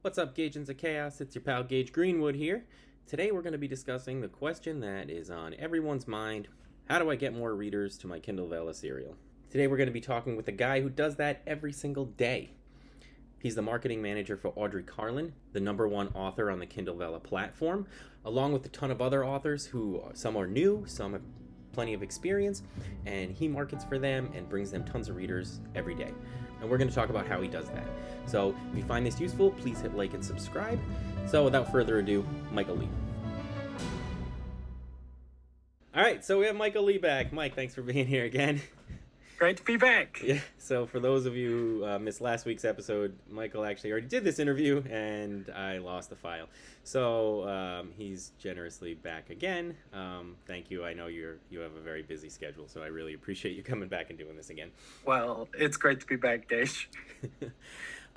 What's up, Gagens of Chaos? It's your pal Gage Greenwood here. Today we're going to be discussing the question that is on everyone's mind: how do I get more readers to my Kindle Vella serial? Today we're going to be talking with a guy who does that every single day. He's the marketing manager for Audrey Carlin, the #1 author on the Kindle Vella platform, along with a ton of other authors who some are new, some have plenty of experience, and he markets for them and brings them tons of readers every day. And we're going to talk about how he does that. So if you find this useful, please hit like and subscribe. So without further ado, Michael Lee. All right, so we have Michael Lee back. Mike, thanks for being here again. Great to be back. Yeah, so for those of you who missed last week's episode, Michael actually already did this interview, and I lost the file. So he's generously back again. Thank you. I know you have a very busy schedule, so I really appreciate you coming back and doing this again. Well, it's great to be back, Gage.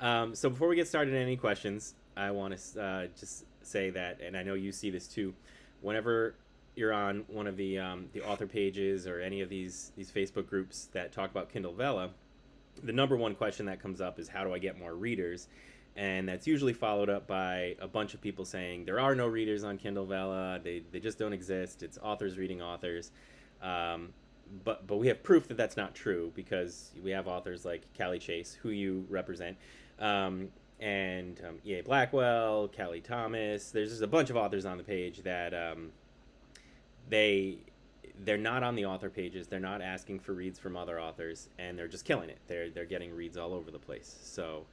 So before we get started, any questions, I want to just say that, and I know you see this too, whenever you're on one of the author pages or any of these Facebook groups that talk about Kindle Vella, the #1 question that comes up is, how do I get more readers? And that's usually followed up by a bunch of people saying there are no readers on Kindle Vella, they just don't exist, it's authors reading authors. But we have proof that that's not true, because we have authors like Callie Chase, who you represent, and E.A. Blackwell, Callie Thomas. There's just a bunch of authors on the page that they're not on the author pages, they're not asking for reads from other authors, and they're just killing it. They're getting reads all over the place. So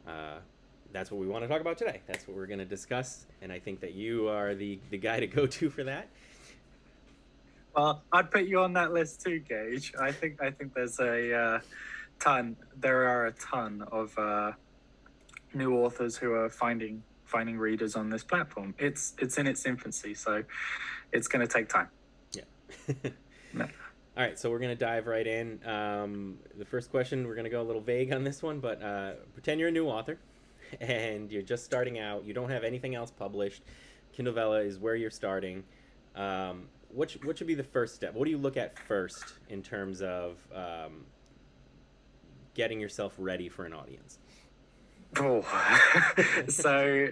that's what we want to talk about today. That's what we're going to discuss, and I think that you are the guy to go to for that. Well, I'd put you on that list too, Gage. I think there's a ton. There are a ton of new authors who are finding readers on this platform. It's in its infancy, so it's going to take time. Yeah. No. All right, so we're going to dive right in. The first question, we're going to go a little vague on this one, but pretend you're a new author and you're just starting out. You don't have anything else published. Kindle Vella is where you're starting. What should be the first step? What do you look at first in terms of getting yourself ready for an audience? Oh, so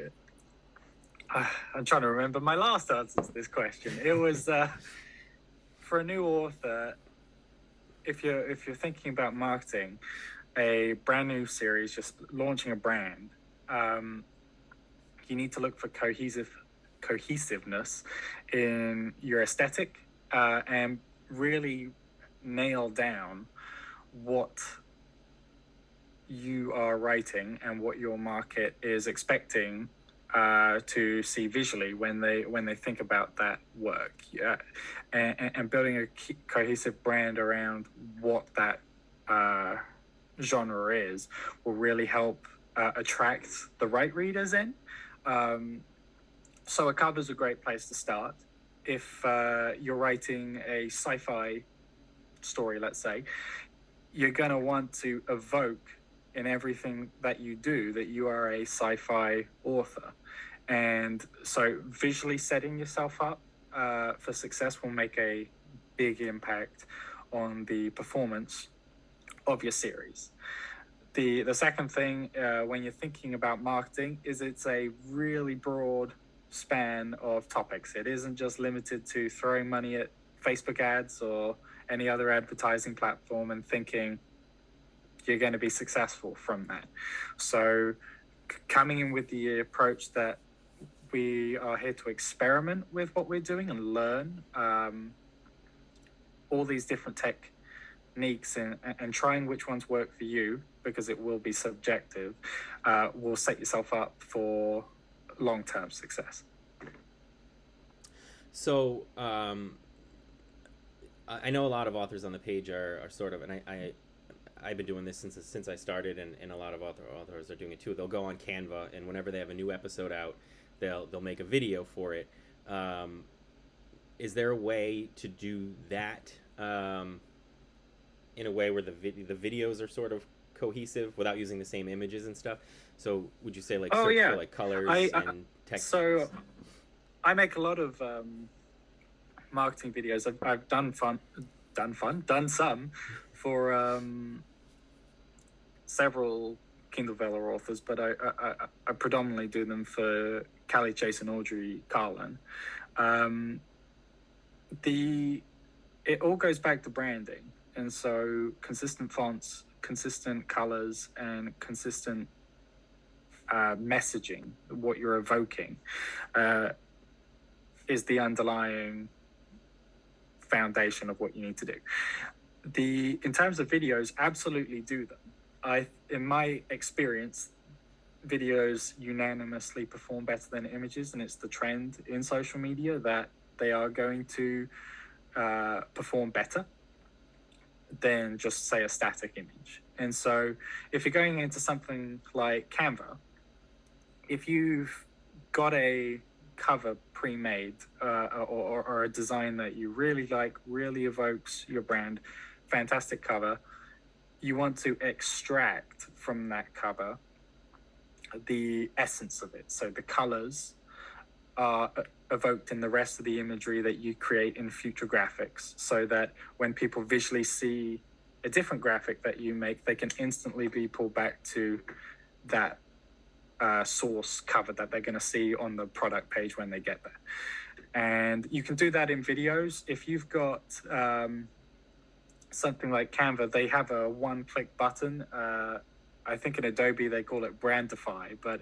I'm trying to remember my last answer to this question. It was for a new author. If you're thinking about marketing a brand new series, just launching a brand, you need to look for cohesiveness in your aesthetic, and really nail down what you are writing and what your market is expecting to see visually when they think about that work. Yeah, and building a cohesive brand around what that genre is will really help attract the right readers in. So a cover's a great place to start. If you're writing a sci-fi story, let's say, you're going to want to evoke in everything that you do that you are a sci-fi author. And so visually setting yourself up for success will make a big impact on the performance of your series. The second thing, when you're thinking about marketing, is it's a really broad span of topics. It isn't just limited to throwing money at Facebook ads or any other advertising platform and thinking you're going to be successful from that. So coming in with the approach that we are here to experiment with what we're doing and learn all these different techniques and trying which ones work for you, because it will be subjective, will set yourself up for long-term success. So I know a lot of authors on the page are sort of, and I've been doing this since I started, and a lot of authors are doing it too. They'll go on Canva, and whenever they have a new episode out, they'll make a video for it. Is there a way to do that in a way where the videos are sort of cohesive without using the same images and stuff? So would you say like search for like colors and text? So I make a lot of marketing videos. I've done some for several Kindle Vella authors, but I predominantly do them for Callie Chase and Audrey Carlin. It all goes back to branding, and so consistent fonts, consistent colors, and consistent messaging, what you're evoking, is the underlying foundation of what you need to do. In terms of videos, absolutely do them. In my experience, videos unanimously perform better than images, and it's the trend in social media that they are going to perform better than just, say, a static image. And so if you're going into something like Canva, if you've got a cover pre-made or a design that you really like, really evokes your brand, fantastic cover, you want to extract from that cover the essence of it. So the colors are evoked in the rest of the imagery that you create in future graphics, so that when people visually see a different graphic that you make, they can instantly be pulled back to that source cover that they're going to see on the product page when they get there. And you can do that in videos. If you've got something like Canva, they have a one-click button. I think in Adobe they call it Brandify, but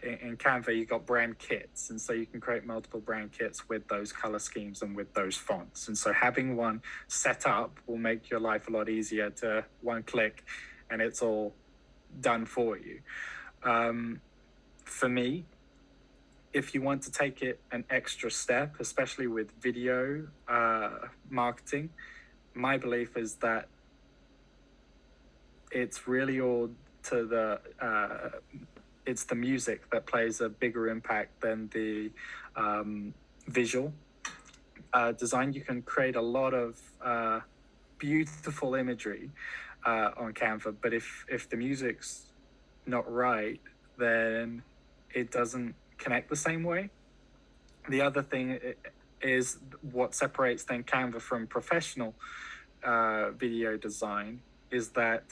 in Canva you got brand kits, and so you can create multiple brand kits with those color schemes and with those fonts. And so having one set up will make your life a lot easier. To one click and it's all done for you. For me, if you want to take it an extra step, especially with video marketing, my belief is that it's really all to it's the music that plays a bigger impact than the visual design. You can create a lot of beautiful imagery on Canva, but if the music's not right, then it doesn't connect the same way. The other thing is what separates then Canva from professional video design is that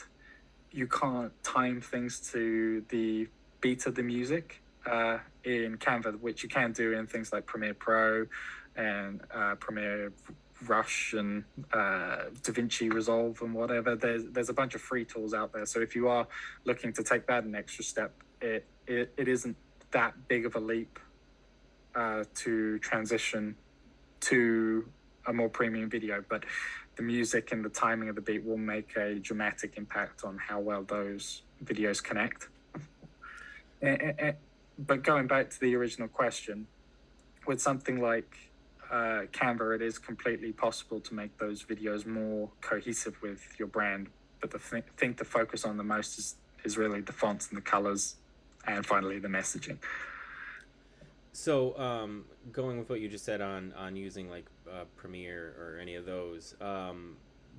you can't time things to the beat of the music in Canva, which you can do in things like Premiere Pro and Premiere Rush and DaVinci Resolve and whatever. There's a bunch of free tools out there. So if you are looking to take that an extra step, it isn't that big of a leap to transition to a more premium video, but the music and the timing of the beat will make a dramatic impact on how well those videos connect. But going back to the original question, with something like Canva, it is completely possible to make those videos more cohesive with your brand. But the thing to focus on the most is really the fonts and the colors, and finally the messaging. So, going with what you just said on using like Premiere or any of those,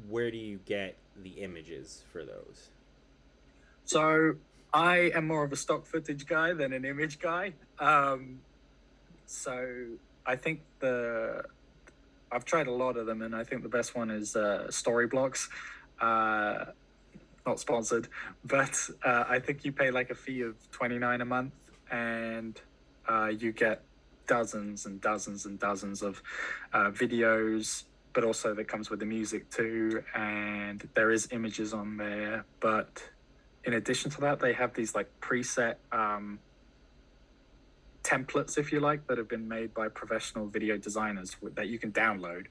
where do you get the images for those? So I am more of a stock footage guy than an image guy. So I think I've tried a lot of them, and I think the best one is Storyblocks. Not sponsored, but I think you pay like a fee of $29 a month, and you get dozens and dozens and dozens of videos, but also that comes with the music too, and there is images on there. But in addition to that, they have these like preset templates, if you like, that have been made by professional video designers that you can download,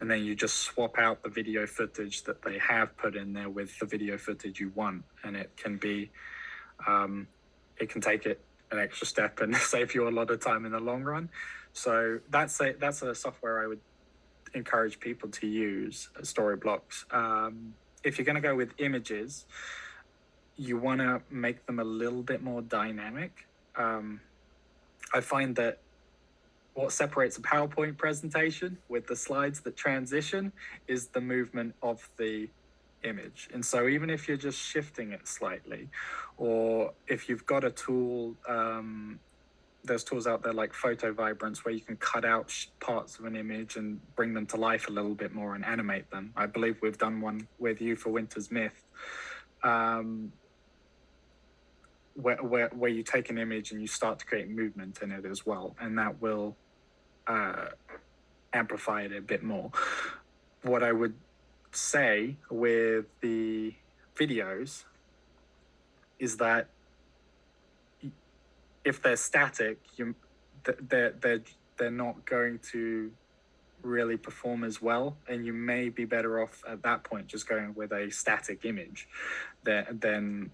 and then you just swap out the video footage that they have put in there with the video footage you want, and it can be it can take it an extra step and save you a lot of time in the long run. So that's a software I would encourage people to use, Storyblocks. If you're going to go with images, you want to make them a little bit more dynamic. I find that what separates a PowerPoint presentation with the slides that transition is the movement of the image. And so even if you're just shifting it slightly, or if you've got a tool, there's tools out there like Photo Vibrance where you can cut out parts of an image and bring them to life a little bit more and animate them. I believe we've done one with you for Winter's Myth. where you take an image and you start to create movement in it as well, and that will amplify it a bit more. What I would say with the videos is that if they're static, they're not going to really perform as well, and you may be better off at that point just going with a static image than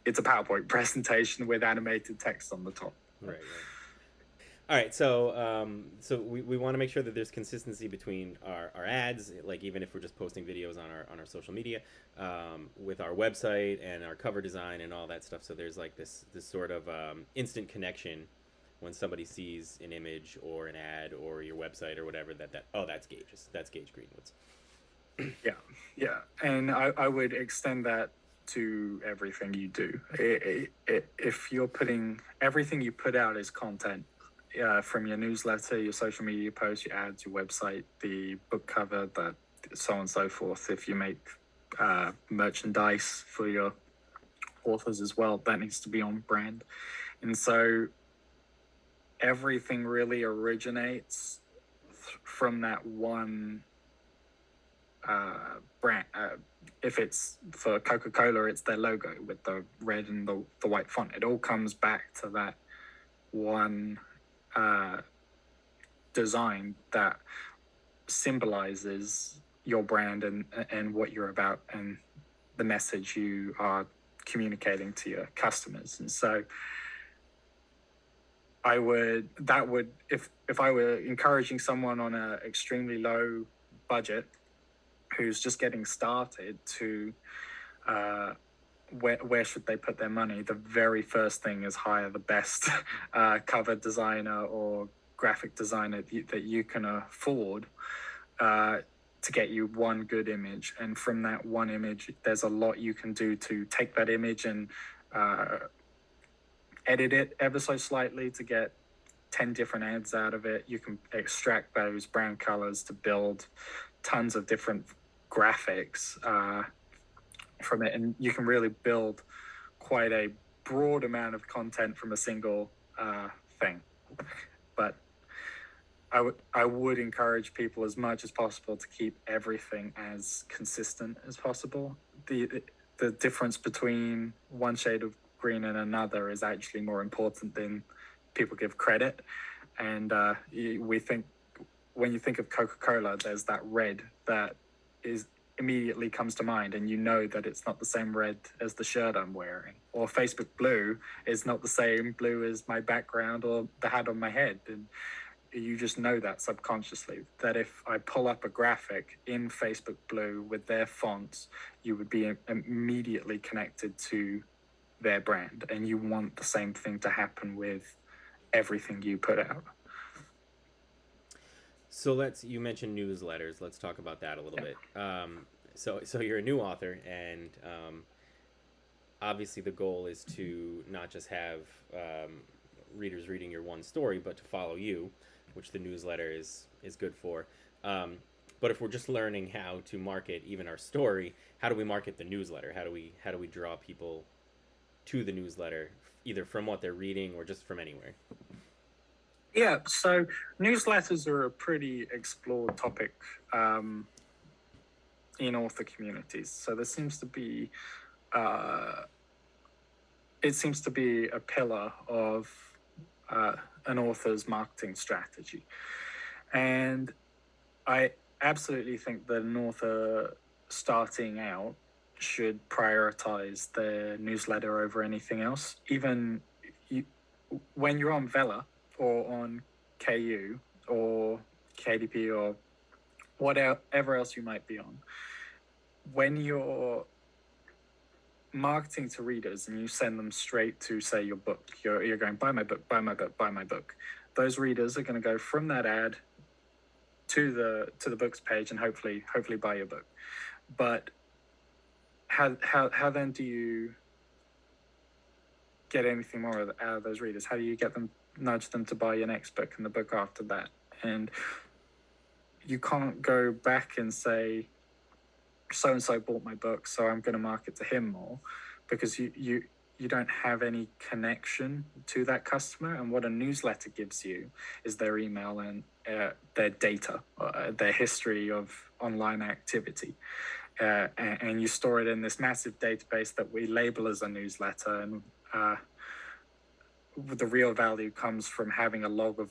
it's a PowerPoint presentation with animated text on the top. Right. All right, so we want to make sure that there's consistency between our ads, like even if we're just posting videos on our social media, with our website and our cover design and all that stuff. So there's like this sort of instant connection when somebody sees an image or an ad or your website or whatever, that oh, that's Gage Greenwood's. Yeah, and I would extend that to everything you do. If you're putting everything you put out is content, from your newsletter, your social media posts, your ads, your website, the book cover, that so on and so forth. If you make merchandise for your authors as well, that needs to be on brand. And so everything really originates from that one brand. If it's for Coca-Cola, it's their logo with the red and the white font. It all comes back to that one design that symbolizes your brand and what you're about and the message you are communicating to your customers. And so if I were encouraging someone on an extremely low budget who's just getting started to where should they put their money, the very first thing is hire the best cover designer or graphic designer that you can afford to get you one good image. And from that one image, there's a lot you can do to take that image and edit it ever so slightly to get 10 different ads out of it. You can extract those brand colors to build tons of different graphics from it, and you can really build quite a broad amount of content from a single thing. But I would encourage people as much as possible to keep everything as consistent as possible. The difference between one shade of green and another is actually more important than people give credit. And we think, when you think of Coca-Cola, there's that red that immediately comes to mind, and you know that it's not the same red as the shirt I'm wearing. Or Facebook blue is not the same blue as my background or the hat on my head. And you just know that subconsciously, that if I pull up a graphic in Facebook blue with their fonts, you would be immediately connected to their brand, and you want the same thing to happen with everything you put out. So you mentioned newsletters. Let's talk about that a little bit. So you're a new author, and obviously the goal is to not just have readers reading your one story, but to follow you, which the newsletter is good for. But if we're just learning how to market even our story, how do we market the newsletter? How do we draw people to the newsletter, either from what they're reading or just from anywhere? Yeah, so newsletters are a pretty explored topic in author communities. So there seems to be, it seems to be a pillar of an author's marketing strategy. And I absolutely think that an author starting out should prioritize their newsletter over anything else. Even when you're on Vella or on KU or KDP or whatever else you might be on, when you're marketing to readers and you send them straight to, say, your book, you're going, buy my book, buy my book, buy my book. Those readers are going to go from that ad to the books page and hopefully buy your book. But how then do you get anything more out of those readers? How do you nudge them to buy your next book and the book after that? And you can't go back and say, so and so bought my book, so I'm going to market to him more, because you don't have any connection to that customer. And what a newsletter gives you is their email and their data, their history of online activity. And you store it in this massive database that we label as a newsletter. And the real value comes from having a log of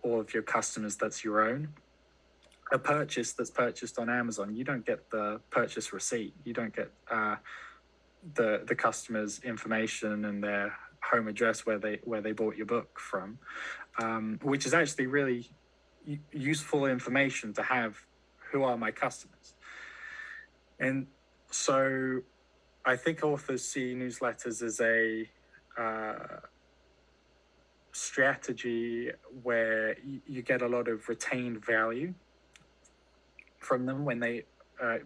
all of your customers that's your own. A purchase that's purchased on Amazon, you don't get the purchase receipt. You don't get the customer's information and their home address where they bought your book from, which is actually really useful information to have. Who are my customers? And so I think authors see newsletters as a strategy where you get a lot of retained value from them when they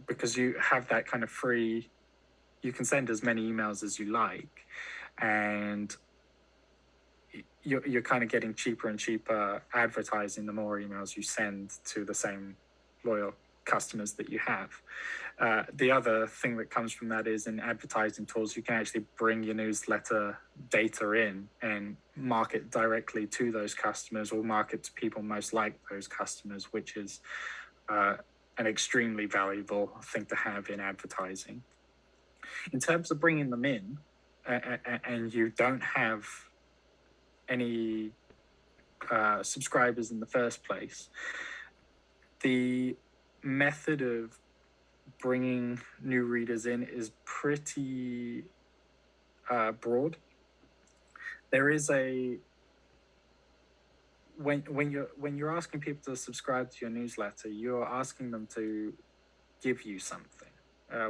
because you have that kind of free, you can send as many emails as you like, and you're kind of getting cheaper and cheaper advertising the more emails you send to the same loyal customers that you have. The other thing that comes from that is in advertising tools, you can actually bring your newsletter data in and market directly to those customers, or market to people most like those customers, which is an extremely valuable thing to have in advertising. In terms of bringing them in, and you don't have any subscribers in the first place, the method of bringing new readers in is pretty broad. There is a when you're asking people to subscribe to your newsletter, you're asking them to give you something,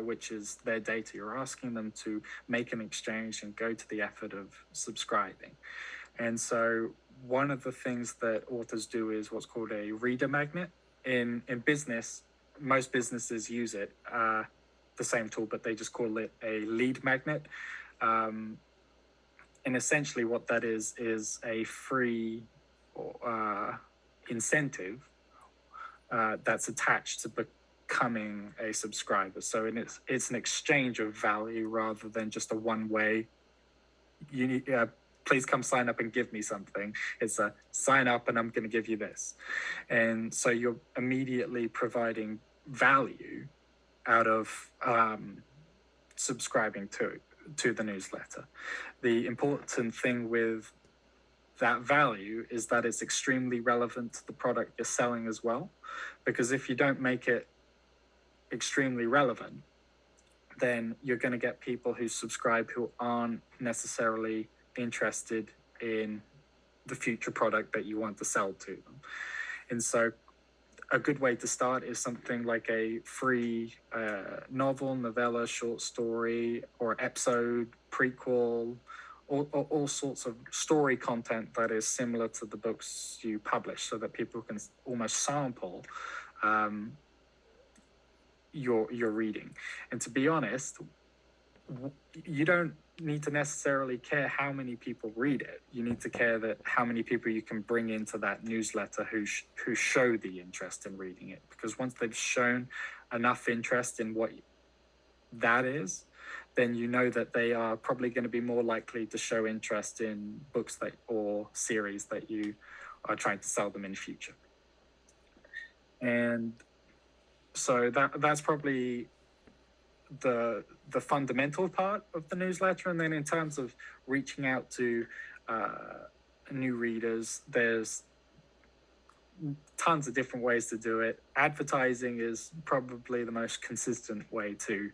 which is their data. You're asking them to make an exchange and go to the effort of subscribing. And so one of the things that authors do is what's called a reader magnet. In business, most businesses use it, the same tool, but they just call it a lead magnet. And essentially what that is a free incentive that's attached to becoming a subscriber. So it's an exchange of value rather than just a one-way, you need, please come sign up and give me something. It's a sign up and I'm going to give you this. And so you're immediately providing value out of subscribing to the newsletter. The important thing with that value is that it's extremely relevant to the product you're selling as well. Because if you don't make it extremely relevant, then you're going to get people who subscribe who aren't necessarily interested in the future product that you want to sell to them. And so a good way to start is something like a free novel, novella, short story, or episode, prequel, all sorts of story content that is similar to the books you publish, so that people can almost sample your reading. And to be honest, you don't need to necessarily care how many people read it. You need to care that how many people you can bring into that newsletter who show the interest in reading it. Because once they've shown enough interest in what that is, then you know that they are probably going to be more likely to show interest in books or series that you are trying to sell them in future. And so that's probably the fundamental part of the newsletter. And then in terms of reaching out to new readers, there's tons of different ways to do it. Advertising is probably the most consistent way to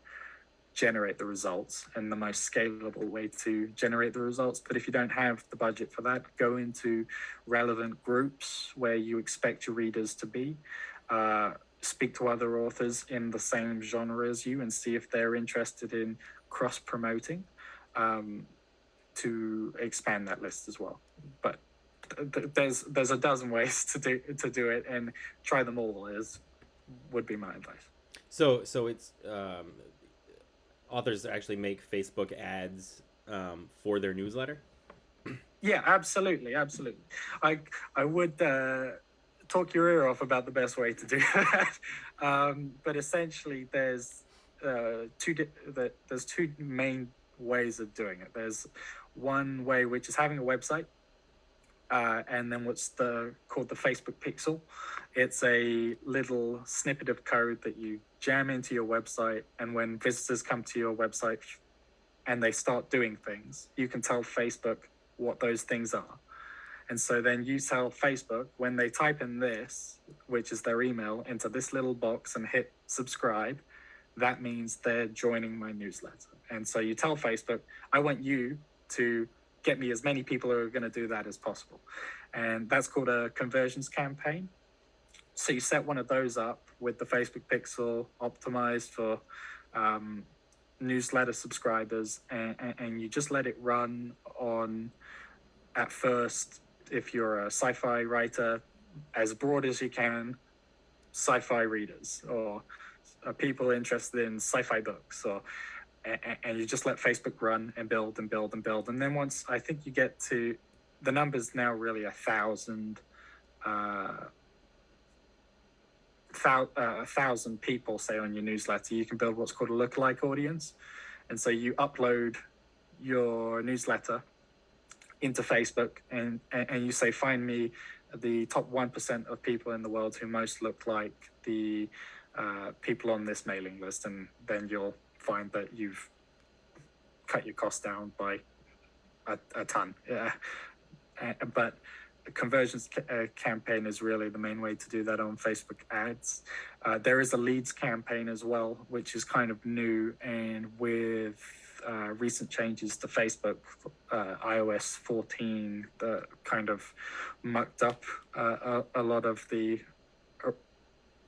generate the results and the most scalable way to generate the results. But if you don't have the budget for that, go into relevant groups where you expect your readers to be. Speak to other authors in the same genre as you and see if they're interested in cross-promoting to expand that list as well. But there's a dozen ways to do it, and try them all would be my advice. So it's authors actually make Facebook ads for their newsletter? Yeah, absolutely. I would talk your ear off about the best way to do that. But essentially, there's two main ways of doing it. There's one way, which is having a website, and then what's called the Facebook Pixel. It's a little snippet of code that you jam into your website, and when visitors come to your website and they start doing things, you can tell Facebook what those things are. And so then you tell Facebook, when they type in this, which is their email, into this little box and hit subscribe, that means they're joining my newsletter. And so you tell Facebook, I want you to get me as many people who are going to do that as possible. And that's called a conversions campaign. So you set one of those up with the Facebook Pixel optimized for newsletter subscribers, and you just let it run on, at first, if you're a sci-fi writer, as broad as you can, sci-fi readers or people interested in sci-fi books, or and you just let Facebook run and build and build and build. And then once I think you get to the numbers now really 1,000 people, say, on your newsletter, you can build what's called a lookalike audience. And so you upload your newsletter into Facebook, and you say, find me the top 1% of people in the world who most look like the people on this mailing list, and then you'll find that you've cut your costs down by a ton. But the conversions campaign is really the main way to do that on Facebook ads. There is a leads campaign as well, which is kind of new, and with recent changes to Facebook, iOS 14, that kind of mucked up a lot of the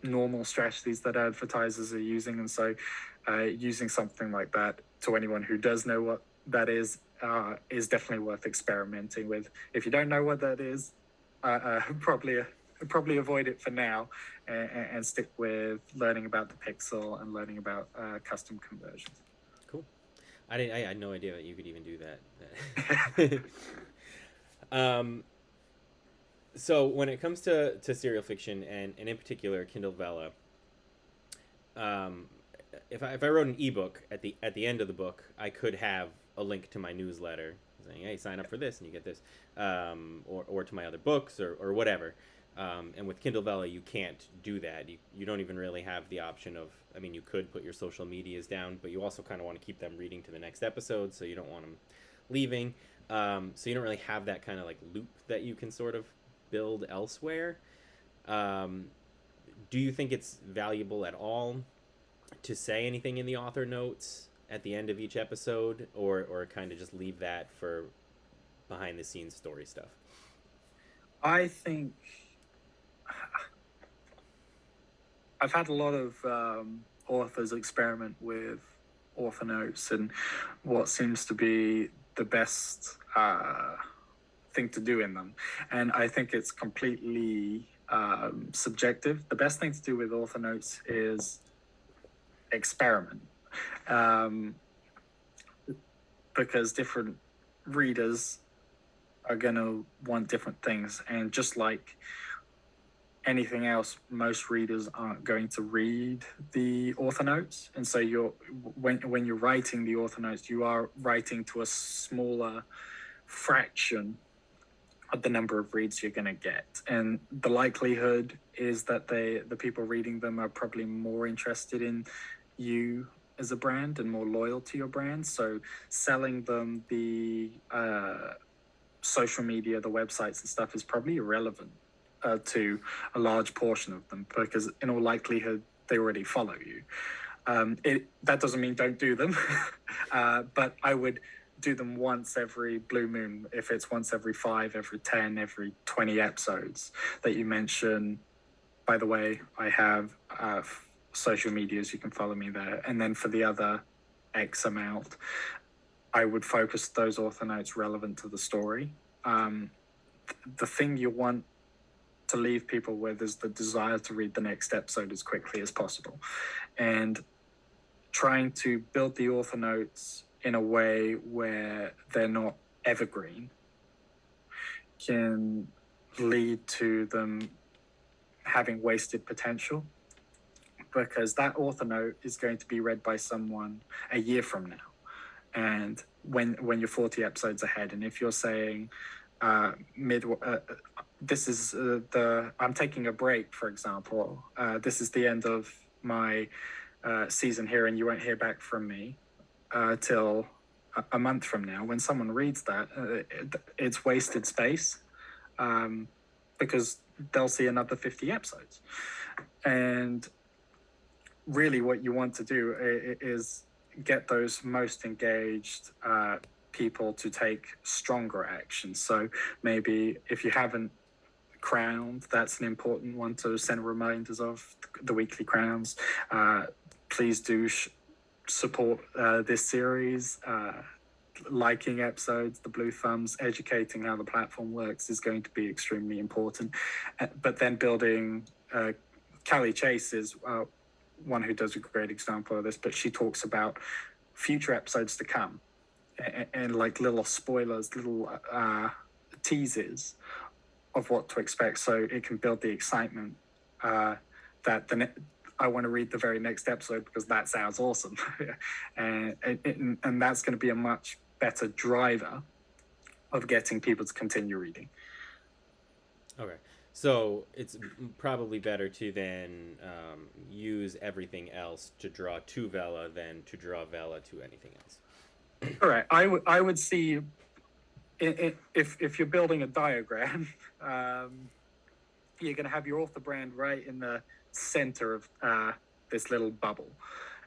normal strategies that advertisers are using. And so using something like that, to anyone who does know what that is definitely worth experimenting with. If you don't know what that is, probably avoid it for now, and stick with learning about the pixel and learning about custom conversions. Cool. I had no idea that you could even do that. So when it comes to serial fiction, and in particular Kindle Vella, if I wrote an ebook, at the end of the book, I could have a link to my newsletter saying, hey, sign up for this and you get this, or to my other books, or whatever. And with Kindle Vella, you can't do that. You don't even really have the option of, I mean, you could put your social medias down, but you also kind of want to keep them reading to the next episode, so you don't want them leaving. So you don't really have that kind of like loop that you can sort of build elsewhere. Do you think it's valuable at all to say anything in the author notes at the end of each episode, or kind of just leave that for behind the scenes story stuff? I think I've had a lot of authors experiment with author notes and what seems to be the best thing to do in them. And I think it's completely subjective. The best thing to do with author notes is experiment, because different readers are going to want different things. And just like anything else, most readers aren't going to read the author notes. And so when you're writing the author notes, you are writing to a smaller fraction of the number of reads you're going to get. And the likelihood is that the people reading them are probably more interested in you as a brand and more loyal to your brand. So selling them the social media, the websites and stuff is probably irrelevant to a large portion of them, because in all likelihood they already follow you. That doesn't mean don't do them, but I would do them once every blue moon. If it's once every 5, every 10, every 20 episodes that you mention, by the way, I have social medias, you can follow me there. And then for the other X amount, I would focus those author notes relevant to the story. The thing you want to leave people with is the desire to read the next episode as quickly as possible. And trying to build the author notes in a way where they're not evergreen can lead to them having wasted potential, because that author note is going to be read by someone a year from now. and when you're 40 episodes ahead, and if you're saying mid this is the I'm taking a break, for example, this is the end of my season here, and you won't hear back from me till a month from now. When someone reads that, it's wasted space, because they'll see another 50 episodes. And really what you want to do is get those most engaged people to take stronger action. So maybe if you haven't crowned, that's an important one to send reminders of, the weekly crowns. Please do support this series. Liking episodes, the blue thumbs, educating how the platform works is going to be extremely important. But then building, Callie Chase is one who does a great example of this, but she talks about future episodes to come, and like little spoilers, little teases of what to expect, so it can build the excitement that I want to read the very next episode because that sounds awesome. And that's going to be a much better driver of getting people to continue reading. Okay. So it's probably better to then use everything else to draw to Vella than to draw Vella to anything else. Correct. I would see if you're building a diagram, you're going to have your author brand right in the center of this little bubble.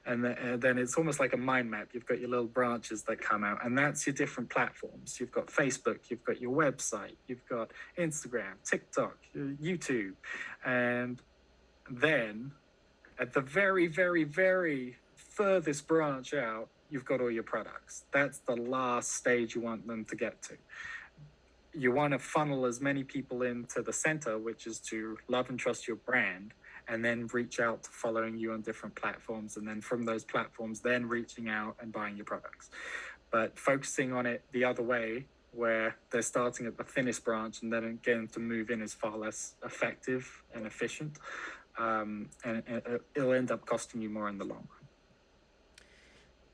And then it's almost like a mind map. You've got your little branches that come out, and that's your different platforms. You've got Facebook, you've got your website, you've got Instagram, TikTok, YouTube. And then at the very, very, very furthest branch out, you've got all your products. That's the last stage you want them to get to. You want to funnel as many people into the center, which is to love and trust your brand, and then reach out to following you on different platforms, and then from those platforms then reaching out and buying your products. But focusing on it the other way, where they're starting at the thinnest branch and then getting to move in, is far less effective and efficient, and it'll end up costing you more in the long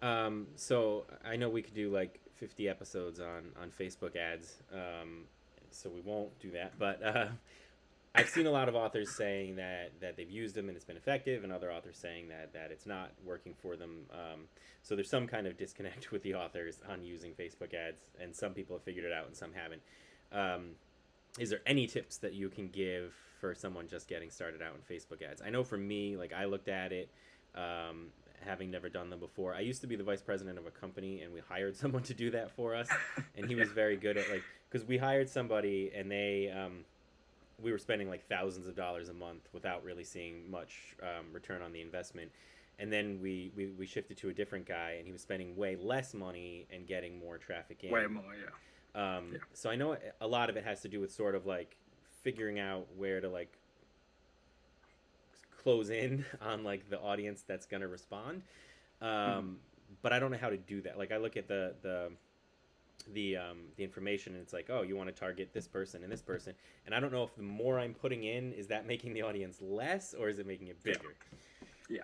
run. So I know we could do like 50 episodes on Facebook ads, so we won't do that, but I've seen a lot of authors saying that they've used them and it's been effective, and other authors saying that it's not working for them. So there's some kind of disconnect with the authors on using Facebook ads, and some people have figured it out and some haven't. Is there any tips that you can give for someone just getting started out in Facebook ads? I know for me, like I looked at it, having never done them before. I used to be the vice president of a company, and we hired someone to do that for us, and he was very good at, like, because we hired somebody and they we were spending like thousands of dollars a month without really seeing much return on the investment. And then we shifted to a different guy, and he was spending way less money and getting more traffic in. way more. Yeah. So I know a lot of it has to do with sort of like figuring out where to like close in on like the audience that's going to respond. But I don't know how to do that. Like I look at the information, and it's like, oh, you want to target this person and this person, and I don't know if the more I'm putting in, is that making the audience less or is it making it bigger? Yeah.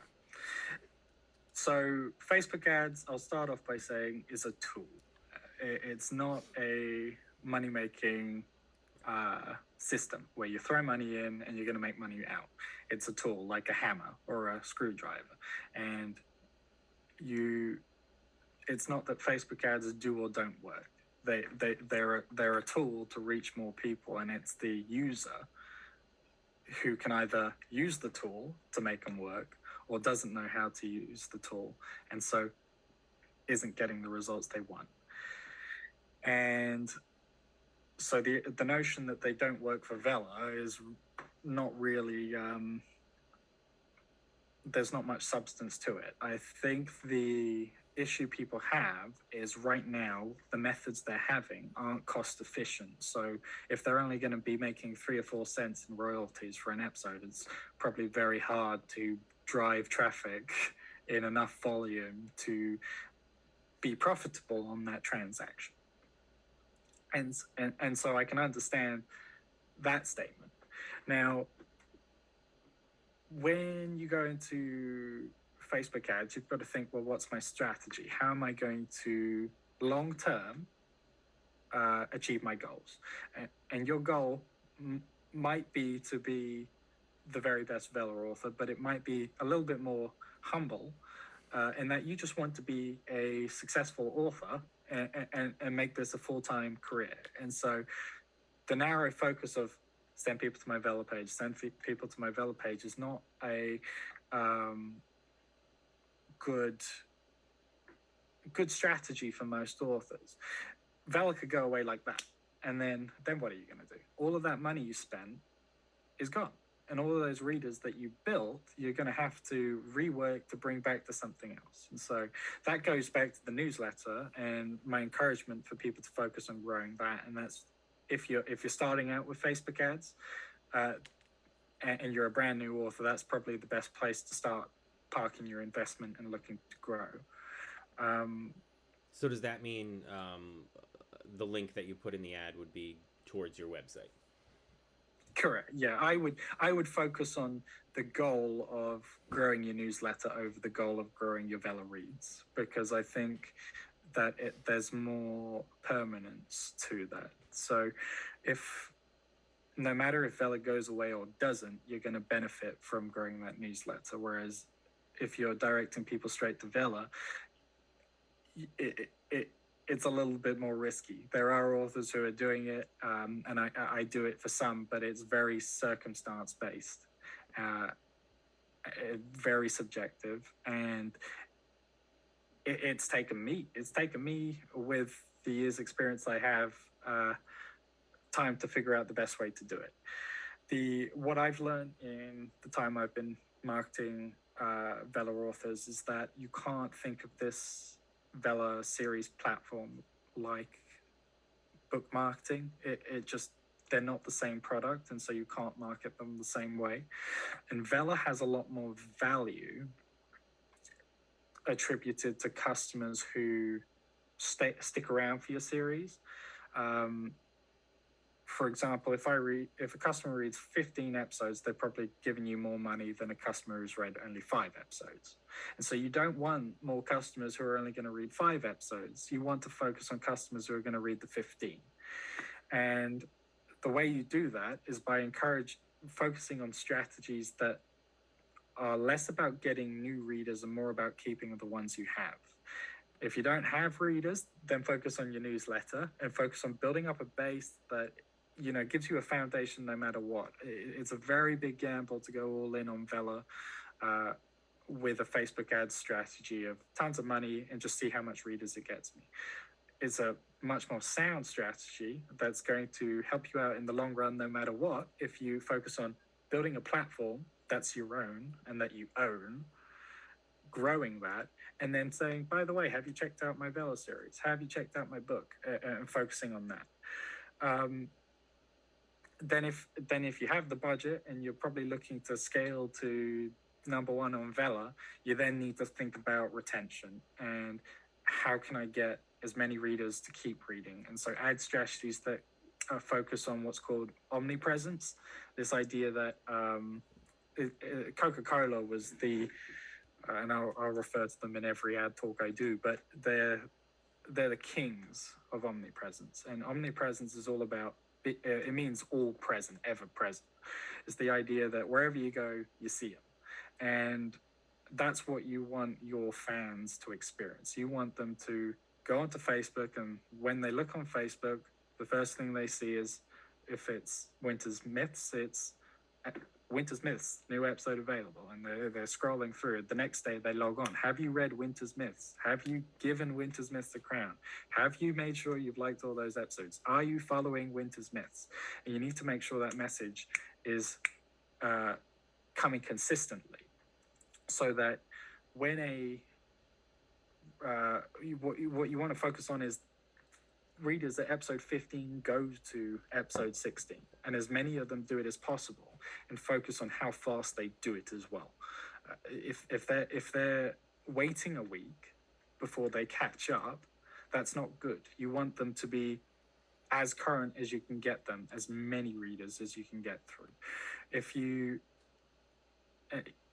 So Facebook ads, I'll start off by saying, is a tool. It's not a money-making system where you throw money in and you're going to make money out. It's a tool like a hammer or a screwdriver. And it's not that Facebook ads do or don't work. They're a tool to reach more people, and it's the user who can either use the tool to make them work or doesn't know how to use the tool, and so isn't getting the results they want. And so the notion that they don't work for Vella is not really, there's not much substance to it. I think the issue people have is right now the methods they're having aren't cost efficient. So if they're only going to be making 3 or 4 cents in royalties for an episode, it's probably very hard to drive traffic in enough volume to be profitable on that transaction. And so I can understand that statement. Now, when you go into Facebook ads, you've got to think, well, what's my strategy? How am I going to long term achieve my goals? And your goal might be to be the very best Vella author, but it might be a little bit more humble in that you just want to be a successful author and make this a full-time career. And so the narrow focus of send people to my Vella page, is not a good strategy for most authors. Vella could go away like that, and then what are you going to do? All of that money you spent is gone, and all of those readers that you built, you're going to have to rework to bring back to something else. And so that goes back to the newsletter and my encouragement for people to focus on growing that. And that's if you're starting out with Facebook ads and you're a brand new author, that's probably the best place to start parking your investment and looking to grow. So does that mean the link that you put in the ad would be towards your website? Correct. Yeah, I would focus on the goal of growing your newsletter over the goal of growing your Vella reads, because I think that there's more permanence to that. So no matter if Vella goes away or doesn't, you're going to benefit from growing that newsletter. Whereas if you're directing people straight to Vella, it's a little bit more risky. There are authors who are doing it, and I do it for some, but it's very circumstance-based, very subjective, and it's taken me with the years' experience I have, time to figure out the best way to do it. What I've learned in the time I've been marketing Vella authors is that you can't think of this Vella series platform like book marketing. It just, they're not the same product, and so you can't market them the same way. And Vella has a lot more value attributed to customers who stick around for your series. For example, if a customer reads 15 episodes, they're probably giving you more money than a customer who's read only 5 episodes. And so you don't want more customers who are only going to read 5 episodes. You want to focus on customers who are going to read the 15. And the way you do that is by focusing on strategies that are less about getting new readers and more about keeping the ones you have. If you don't have readers, then focus on your newsletter and focus on building up a base that gives you a foundation no matter what. It's a very big gamble to go all in on Vella with a Facebook ads strategy of tons of money and just see how much readers it gets me. It's a much more sound strategy that's going to help you out in the long run no matter what if you focus on building a platform that's your own and that you own, growing that, and then saying, by the way, have you checked out my Vella series? Have you checked out my book? And focusing on that. Then if you have the budget and you're probably looking to scale to number 1 on Vella, you then need to think about retention and how can I get as many readers to keep reading. And so ad strategies that focus on what's called omnipresence, this idea that Coca-Cola was and I'll refer to them in every ad talk I do, but they're the kings of omnipresence. And omnipresence is all about, it means all present, ever present. It's the idea that wherever you go, you see them. And that's what you want your fans to experience. You want them to go onto Facebook, and when they look on Facebook, the first thing they see is, if it's Winter's Myths, it's Winter's Myths, new episode available, and they're scrolling through it. The next day they log on. Have you read Winter's Myths? Have you given Winter's Myths a crown? Have you made sure you've liked all those episodes? Are you following Winter's Myths? And you need to make sure that message is coming consistently, so that when what you want to focus on is readers at episode 15 go to episode 16, and as many of them do it as possible, and focus on how fast they do it as well. If they're waiting a week before they catch up, that's not good. You want them to be as current as you can get them, as many readers as you can get through.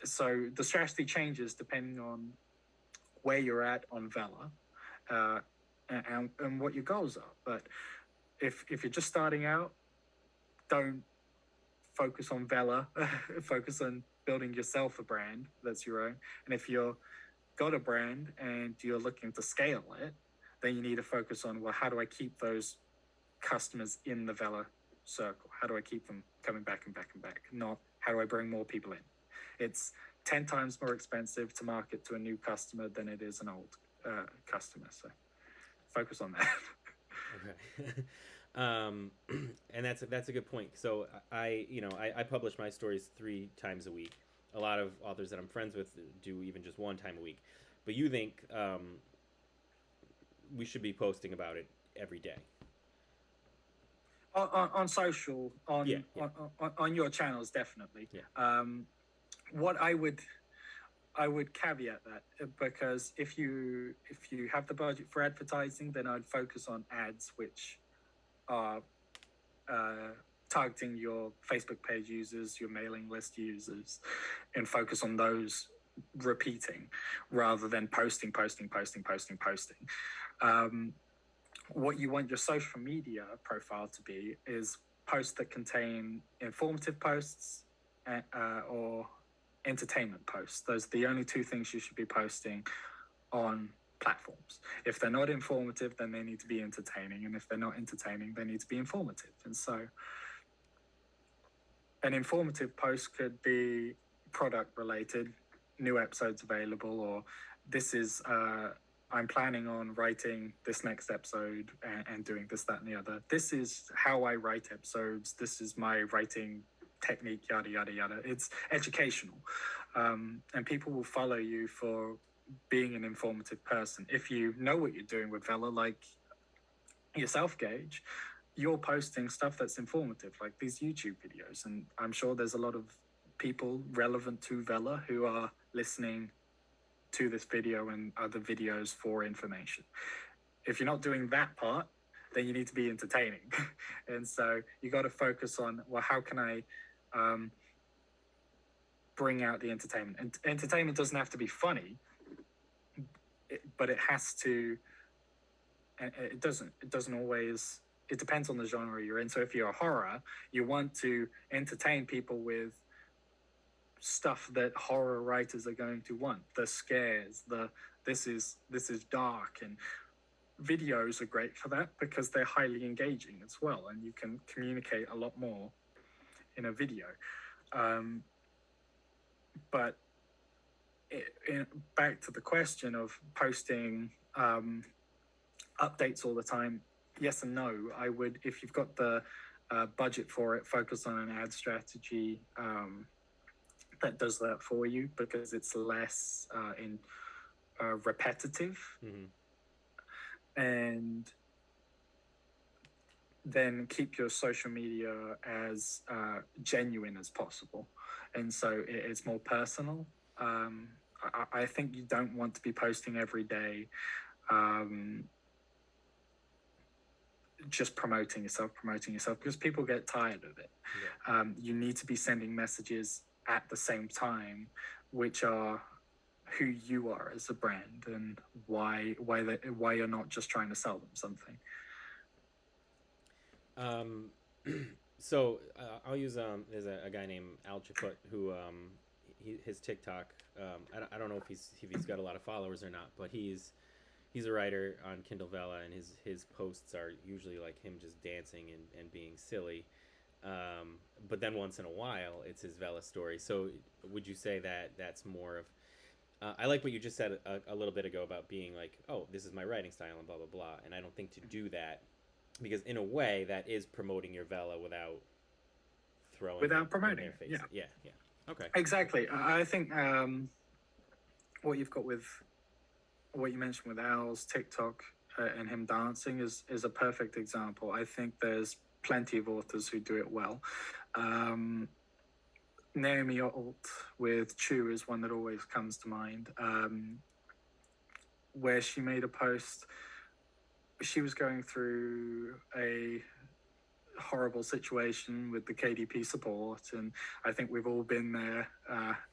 So the strategy changes depending on where you're at on Vella, and what your goals are. But if you're just starting out, don't focus on Vella. Focus on building yourself a brand that's your own. And if you're got a brand and you're looking to scale it, then you need to focus on, well, how do I keep those customers in the Vella circle? How do I keep them coming back and back and back? Not how do I bring more people in? It's 10 times more expensive to market to a new customer than it is an old customer. So focus on that. Okay. And that's a good point. So I publish my stories 3 times a week. A lot of authors that I'm friends with do even just 1 time a week. But you think we should be posting about it every day? On social, Yeah, yeah, on your channels, definitely. yeah. What I would caveat that, because if you have the budget for advertising, then I'd focus on ads which are targeting your Facebook page users, your mailing list users, and focus on those repeating rather than posting. What you want your social media profile to be is posts that contain informative posts or entertainment posts. Those are the only 2 things you should be posting on platforms. If they're not informative, then they need to be entertaining. And if they're not entertaining, they need to be informative. And so an informative post could be product related, new episodes available, or this is I'm planning on writing this next episode and doing this, that, and the other. This is how I write episodes. This is my writing technique, yada, yada, yada. It's educational. And people will follow you for being an informative person. If you know what you're doing with Vella, like yourself, Gage, you're posting stuff that's informative, like these YouTube videos. And I'm sure there's a lot of people relevant to Vella who are listening to this video and other videos for information. If you're not doing that part, then you need to be entertaining. And so you got to focus on, well, how can I bring out the entertainment? And entertainment doesn't have to be funny, but it has to, it doesn't always, it depends on the genre you're in. So if you're a horror, you want to entertain people with stuff that horror writers are going to want, the scares, this is dark, and videos are great for that because they're highly engaging as well, and you can communicate a lot more in a video. But back to the question of posting updates all the time, yes and no. I would, if you've got the budget for it, focus on an ad strategy that does that for you, because it's less repetitive. Mm-hmm. And then keep your social media as genuine as possible, and so it's more personal. I think you don't want to be posting every day just promoting yourself, because people get tired of it. Yeah. You need to be sending messages at the same time, which are who you are as a brand and why you're not just trying to sell them something. So I'll use there's a guy named Al Chaput who his TikTok, I don't know if he's got a lot of followers or not, but he's a writer on Kindle Vella, and his posts are usually like him just dancing and being silly. But then once in a while, it's his Vella story. So would you say that that's more of... I like what you just said a little bit ago about being like, oh, this is my writing style and blah, blah, blah. And I don't think to do that, because in a way that is promoting your Vella without promoting their face. Yeah. Okay. Exactly. I think what you've got with what you mentioned with Al's TikTok and him dancing is a perfect example. I think there's plenty of authors who do it well. Naomi Alt with Chew is one that always comes to mind, where she made a post. She was going through horrible situation with the KDP support, and I think we've all been there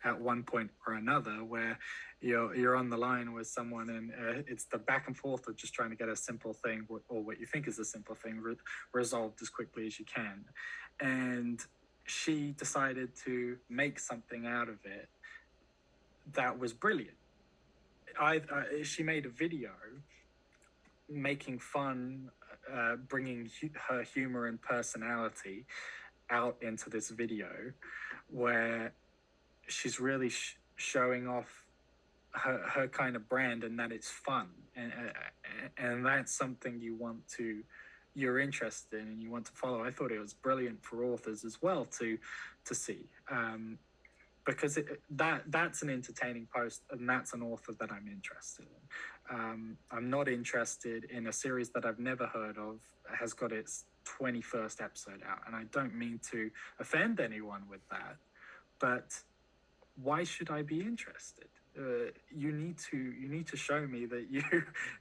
at one point or another, where you're on the line with someone, and it's the back and forth of just trying to get a simple thing, or what you think is a simple thing, resolved as quickly as you can. And she decided to make something out of it that was brilliant. She made a video making fun, bringing her humor and personality out into this video, where she's really showing off her kind of brand, and that it's fun, and that's something you're interested in and you want to follow. I thought it was brilliant for authors as well to see. Because that's an entertaining post, and that's an author that I'm interested in. I'm not interested in a series that I've never heard of, has got its 21st episode out, and I don't mean to offend anyone with that, but why should I be interested? You need to show me that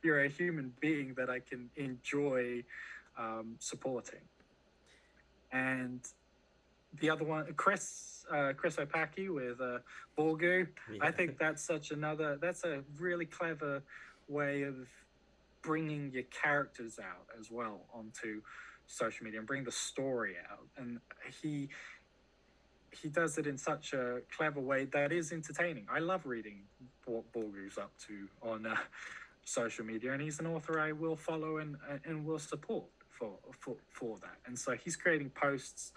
you're a human being that I can enjoy supporting. And the other one, Chris Opaki with Borgu. Yeah. I think that's a really clever way of bringing your characters out as well onto social media and bring the story out. And he does it in such a clever way that is entertaining. I love reading what Borgu's up to on social media, and he's an author I will follow and will support for that. And so he's creating posts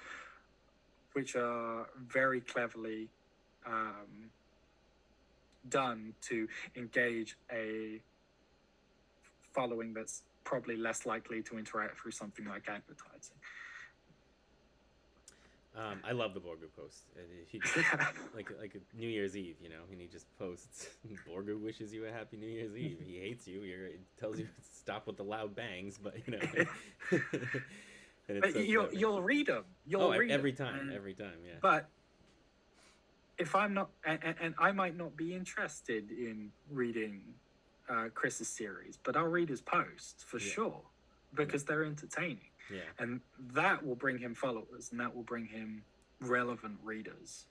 which are very cleverly done to engage a following that's probably less likely to interact through something like advertising. I love the Borgu post. He just, like a New Year's Eve, and he just posts, Borgu wishes you a happy New Year's Eve. He hates you. He tells you to stop with the loud bangs, but But you'll read them. Every time, yeah. But if I'm not, and I might not be interested in reading Chris's series, but I'll read his posts for sure, because they're entertaining. Yeah. And that will bring him followers, and that will bring him relevant readers.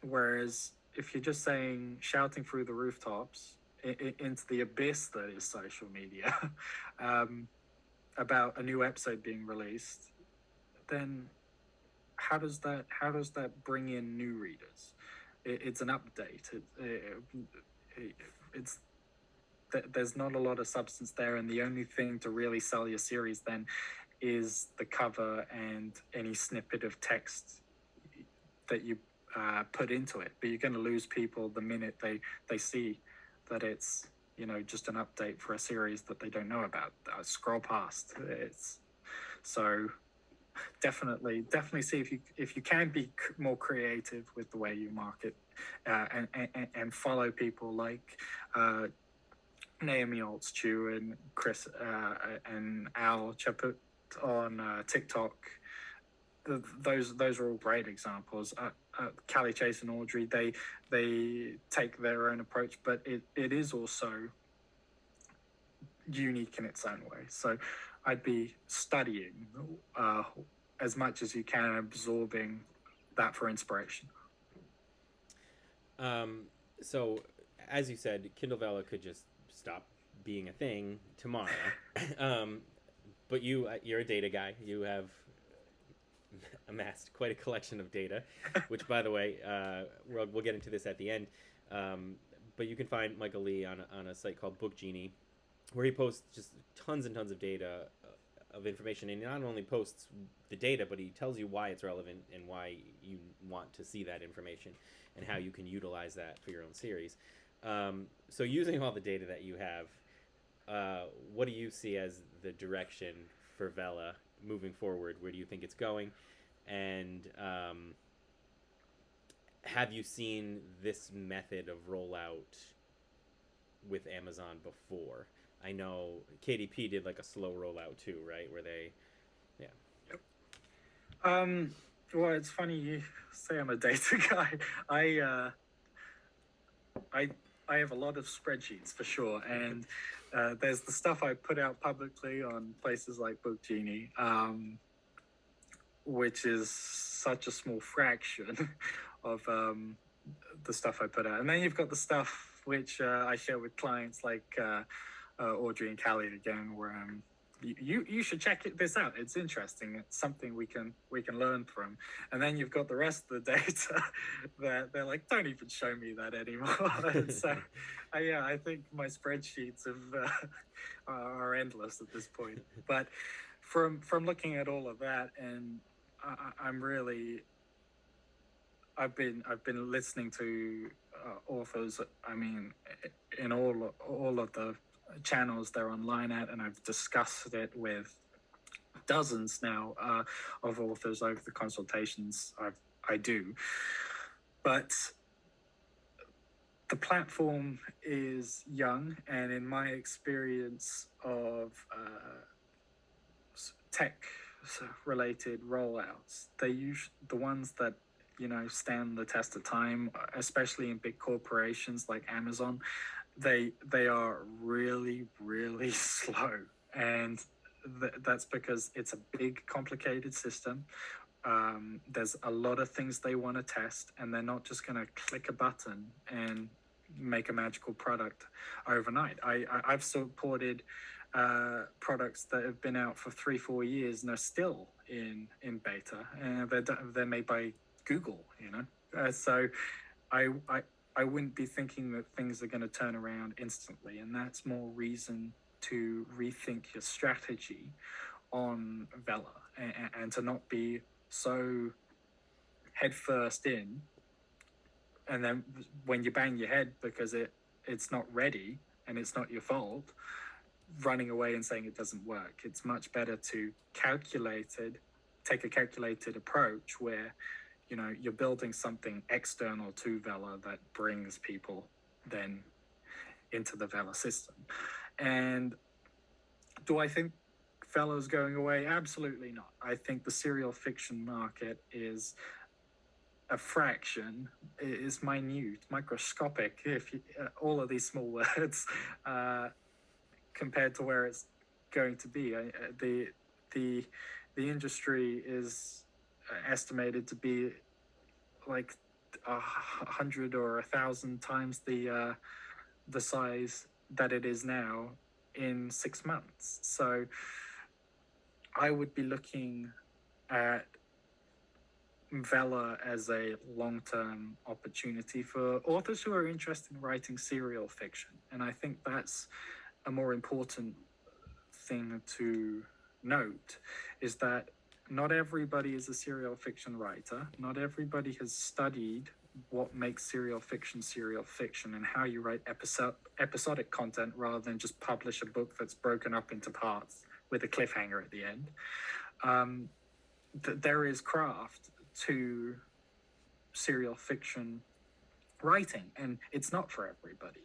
Whereas if you're just shouting through the rooftops into the abyss that is social media, about a new episode being released, then how does that bring in new readers? It's an update. There's not a lot of substance there, and the only thing to really sell your series then is the cover and any snippet of text that you put into it. But you're going to lose people the minute they see that it's just an update for a series that they don't know about. Scroll past. So definitely see if you can be more creative with the way you market, and follow people like Naomi Altstew and Chris and Al Chaput on TikTok. Those are all great examples. Callie Chase and Audrey, they take their own approach, but it is also unique in its own way. So I'd be studying as much as you can, absorbing that for inspiration. So as you said, Kindle Vella could just stop being a thing tomorrow. But you're a data guy. You have amassed quite a collection of data, which, by the way, we'll get into this at the end. But you can find Michael Lee on a site called Book Genie, where he posts just tons and tons of data of information, and he not only posts the data, but he tells you why it's relevant and why you want to see that information and how you can utilize that for your own series. So using all the data that you have, what do you see as the direction for Vella moving forward? Where do you think it's going? And have you seen this method of rollout with Amazon before? I know KDP did like a slow rollout too, right? Where they, yeah. Yep. Well, it's funny you say I'm a data guy. I have a lot of spreadsheets for sure, and there's the stuff I put out publicly on places like Book Genie. which is such a small fraction of the stuff I put out. And then you've got the stuff which I share with clients like Audrey and Callie again, where you should check this out. It's interesting. It's something we can learn from. And then you've got the rest of the data that they're like, don't even show me that anymore. And so, yeah, I think my spreadsheets are endless at this point. But from looking at all of that, and I'm really, I've been listening to authors. I mean, in all of the channels they're online at, and I've discussed it with dozens now of authors over the consultations I do. But the platform is young, and in my experience of tech related rollouts, the ones that stand the test of time, especially in big corporations like Amazon, they are really, really slow. And that's because it's a big, complicated system. There's a lot of things they want to test, and they're not just going to click a button and make a magical product overnight. I've supported products that have been out for 3-4 years and are still in beta, and they're made by Google, so I wouldn't be thinking that things are going to turn around instantly, and that's more reason to rethink your strategy on Vella, and to not be so headfirst in, and then when you bang your head because it's not ready and it's not your fault, running away and saying it doesn't work. It's much better to take a calculated approach where you're building something external to Vella that brings people then into the Vella system. And do I think Vella is going away? Absolutely not. I think the serial fiction market is a fraction, is minute, microscopic, if all of these small words, compared to where it's going to be. The industry is estimated to be like 100 or 1,000 times the size that it is now in 6 months. So I would be looking at Vella as a long-term opportunity for authors who are interested in writing serial fiction. And I think that's a more important thing to note, is that not everybody is a serial fiction writer. Not everybody has studied what makes serial fiction and how you write episodic content rather than just publish a book that's broken up into parts with a cliffhanger at the end. There is craft to serial fiction writing, and it's not for everybody.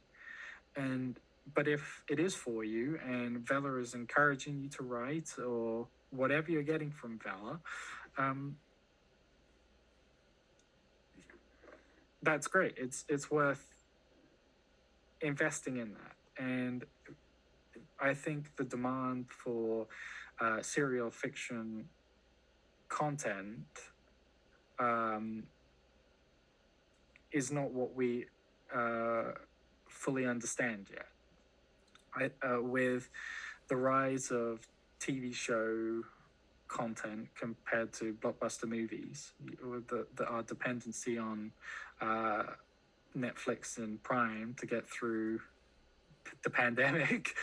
But if it is for you, and Vella is encouraging you to write, or whatever you're getting from Vella, that's great. It's worth investing in that. And I think the demand for serial fiction content is not what we fully understand yet. With the rise of TV show content compared to blockbuster movies, our dependency on Netflix and Prime to get through the pandemic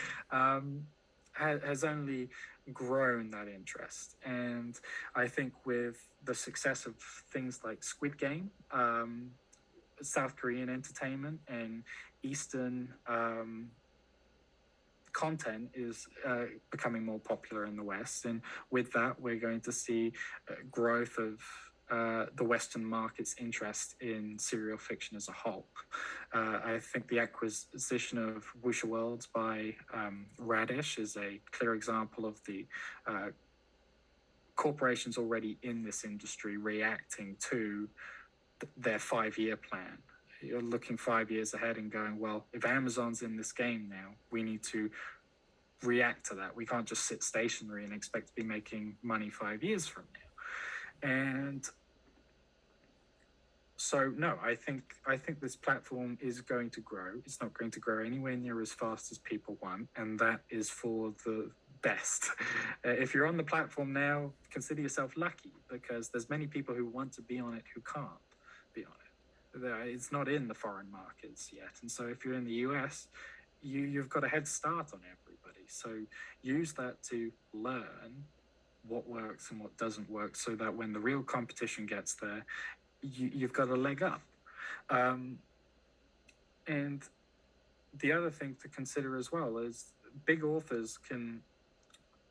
has only grown that interest. And I think with the success of things like Squid Game, South Korean entertainment, and Eastern content is becoming more popular in the West, and with that we're going to see growth of the Western market's interest in serial fiction as a whole. I think the acquisition of Wuxia Worlds by Radish is a clear example of the corporations already in this industry reacting to their 5-year plan. You're looking 5 years ahead and going, well, if Amazon's in this game now, we need to react to that. We can't just sit stationary and expect to be making money 5 years from now. And so no, I think this platform is going to grow. It's not going to grow anywhere near as fast as people want, and that is for the best. If you're on the platform now, consider yourself lucky, because there's many people who want to be on it who can't be on it. It's not in the foreign markets yet, and so if you're in the US, you've got a head start on everybody. So use that to learn what works and what doesn't work, so that when the real competition gets there, you've got a leg up. Um, and the other thing to consider as well is big authors can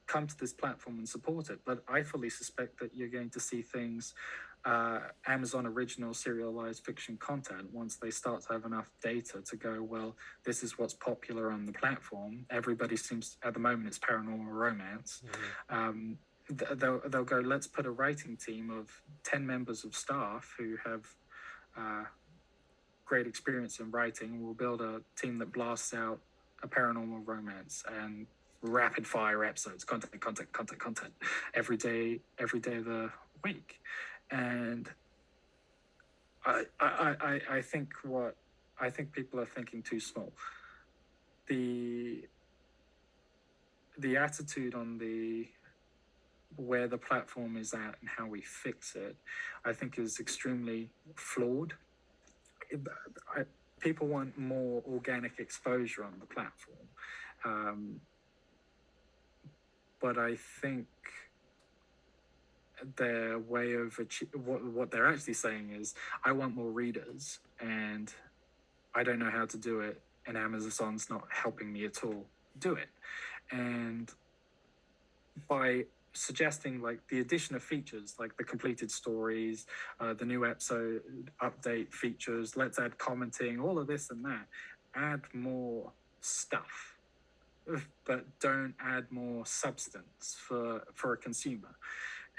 come to this platform and support it, but I fully suspect that you're going to see things, Amazon original serialized fiction content, once they start to have enough data to go, well, this is what's popular on the platform. Everybody seems, at the moment, it's paranormal romance. They'll go, let's put a writing team of 10 members of staff who have great experience in writing. We'll build a team that blasts out a paranormal romance and rapid fire episodes, content every day of the week. And I think people are thinking too small. The attitude on where the platform is at and how we fix it, I think, is extremely flawed. People want more organic exposure on the platform, but I think their way of what they're actually saying is, I want more readers, and I don't know how to do it, and Amazon's not helping me at all do it. And by suggesting like the addition of features like the completed stories, the new episode update features, let's add commenting, all of this and that, add more stuff, but don't add more substance for a consumer.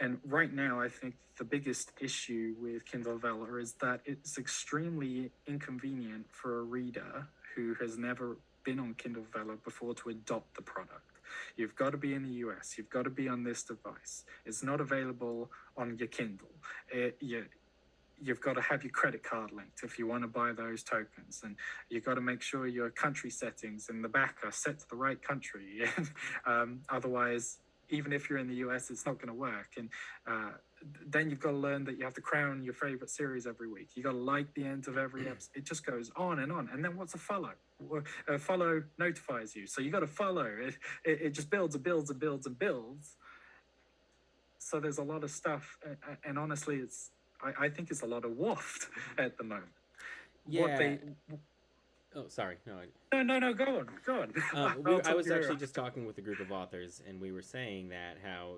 And right now, I think the biggest issue with Kindle Vella is that it's extremely inconvenient for a reader who has never been on Kindle Vella before to adopt the product. You've got to be in the US. You've got to be on this device. It's not available on your Kindle. You've got to have your credit card linked if you want to buy those tokens, and you've got to make sure your country settings in the back are set to the right country. Otherwise, even if you're in the US, it's not going to work. And then you've got to learn that you have to crown your favorite series every week. You got to like the end of every episode. It just goes on and on. And then what's a follow? A follow notifies you, so you got to follow. It just builds and builds and builds and builds. So there's a lot of stuff, and honestly, I think it's a lot of waft at the moment. Yeah. Oh, sorry. No. Go on. I was actually just talking with a group of authors, and we were saying that how,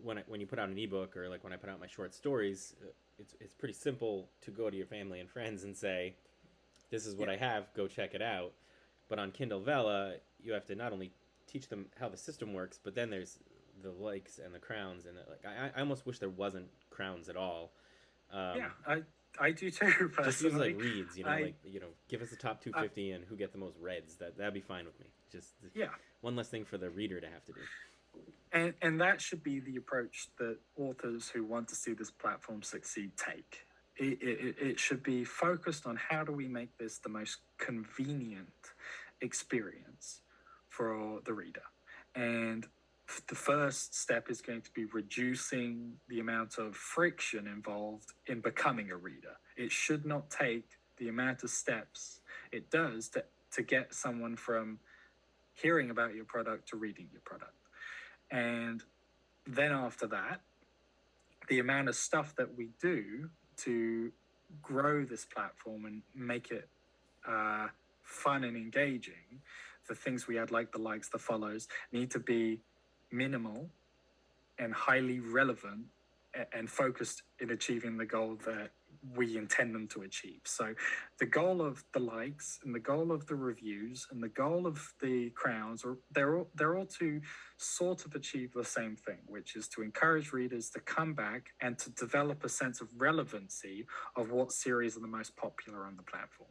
when you put out an ebook, or like when I put out my short stories, it's pretty simple to go to your family and friends and say, this is what I have, go check it out. But on Kindle Vella, you have to not only teach them how the system works, but then there's the likes and the crowns, and I almost wish there wasn't crowns at all. I do too, personally. Just use like reads, give us the top 250 and who get the most reds. That'd be fine with me. Just one less thing for the reader to have to do. And that should be the approach that authors who want to see this platform succeed take. It should be focused on how do we make this the most convenient experience for the reader. And the first step is going to be reducing the amount of friction involved in becoming a reader. It should not take the amount of steps it does to get someone from hearing about your product to reading your product. And then after that, the amount of stuff that we do to grow this platform and make it fun and engaging, the things we add, like the likes, the follows, need to be minimal and highly relevant and focused in achieving the goal that we intend them to achieve. So the goal of the likes and the goal of the reviews and the goal of the crowns, they're all to sort of achieve the same thing, which is to encourage readers to come back and to develop a sense of relevancy of what series are the most popular on the platform.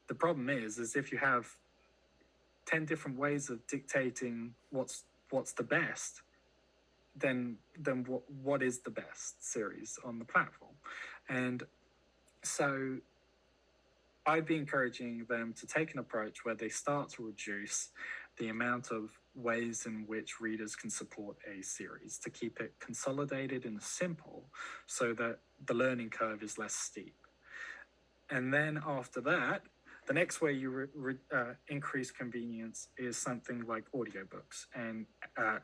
The problem is if you have 10 different ways of dictating what's the best, then what is the best series on the platform? And so I'd be encouraging them to take an approach where they start to reduce the amount of ways in which readers can support a series, to keep it consolidated and simple so that the learning curve is less steep. And then after that, the next way you increase convenience is something like audiobooks and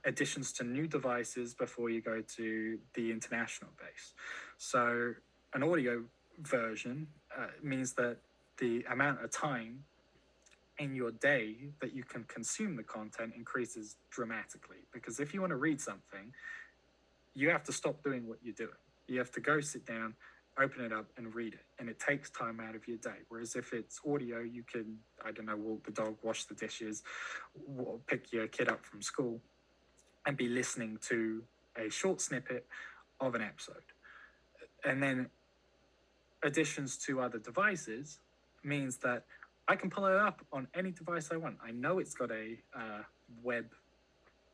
additions to new devices before you go to the international base. So an audio version means that the amount of time in your day that you can consume the content increases dramatically. Because if you want to read something, you have to stop doing what you're doing. You have to go sit down, open it up and read it, and it takes time out of your day. Whereas if it's audio, you can, I don't know, walk the dog, wash the dishes, pick your kid up from school and be listening to a short snippet of an episode. And then additions to other devices means that I can pull it up on any device I want. I know it's got a web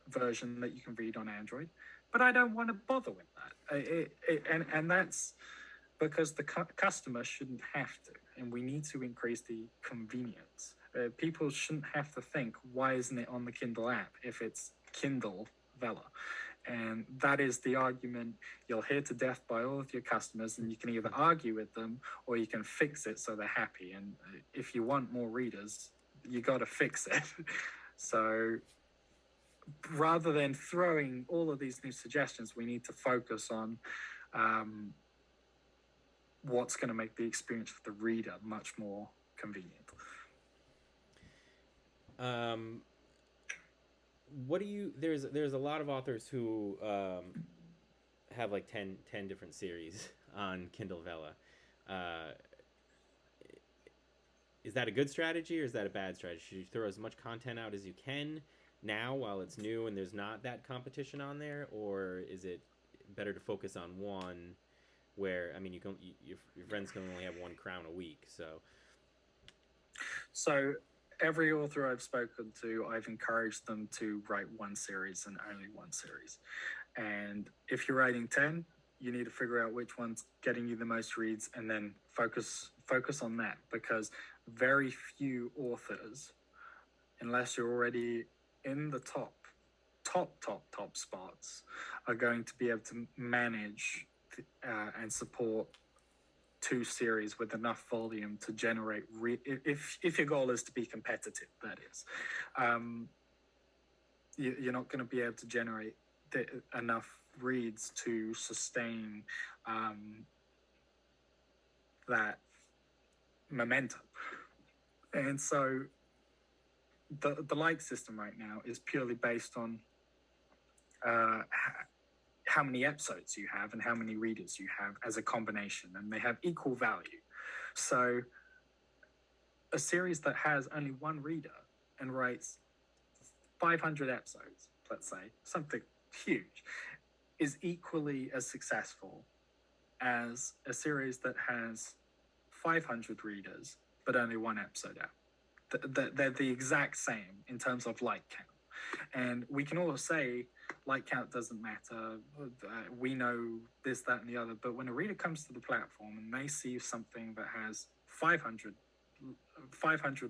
version that you can read on Android, but I don't want to bother with that. And that's because the customer shouldn't have to, and we need to increase the convenience. People shouldn't have to think, why isn't it on the Kindle app if it's Kindle Vella? And that is the argument you'll hear to death by all of your customers, and you can either argue with them or you can fix it so they're happy. And if you want more readers, you got to fix it. So rather than throwing all of these new suggestions, we need to focus on what's going to make the experience for the reader much more convenient. What do you? There's a lot of authors who have like 10 different series on Kindle Vella. Is that a good strategy or is that a bad strategy? Should you throw as much content out as you can now while it's new and there's not that competition on there, or is it better to focus on one? Where, I mean, your friends can only have one crown a week, so every author I've spoken to, I've encouraged them to write one series and only one series. And if you're writing 10, you need to figure out which one's getting you the most reads and then focus on that, because very few authors, unless you're already in the top spots, are going to be able to manage and support two series with enough volume to generate if your goal is to be competitive, that is. You're not going to be able to generate enough reads to sustain that momentum. And so the like system right now is purely based on how many episodes you have and how many readers you have as a combination, and they have equal value. So a series that has only one reader and writes 500 episodes, let's say, something huge, is equally as successful as a series that has 500 readers but only one episode out. They're the exact same in terms of like count. And we can all say like count doesn't matter. We know this, that, and the other. But when a reader comes to the platform and they see something that has 500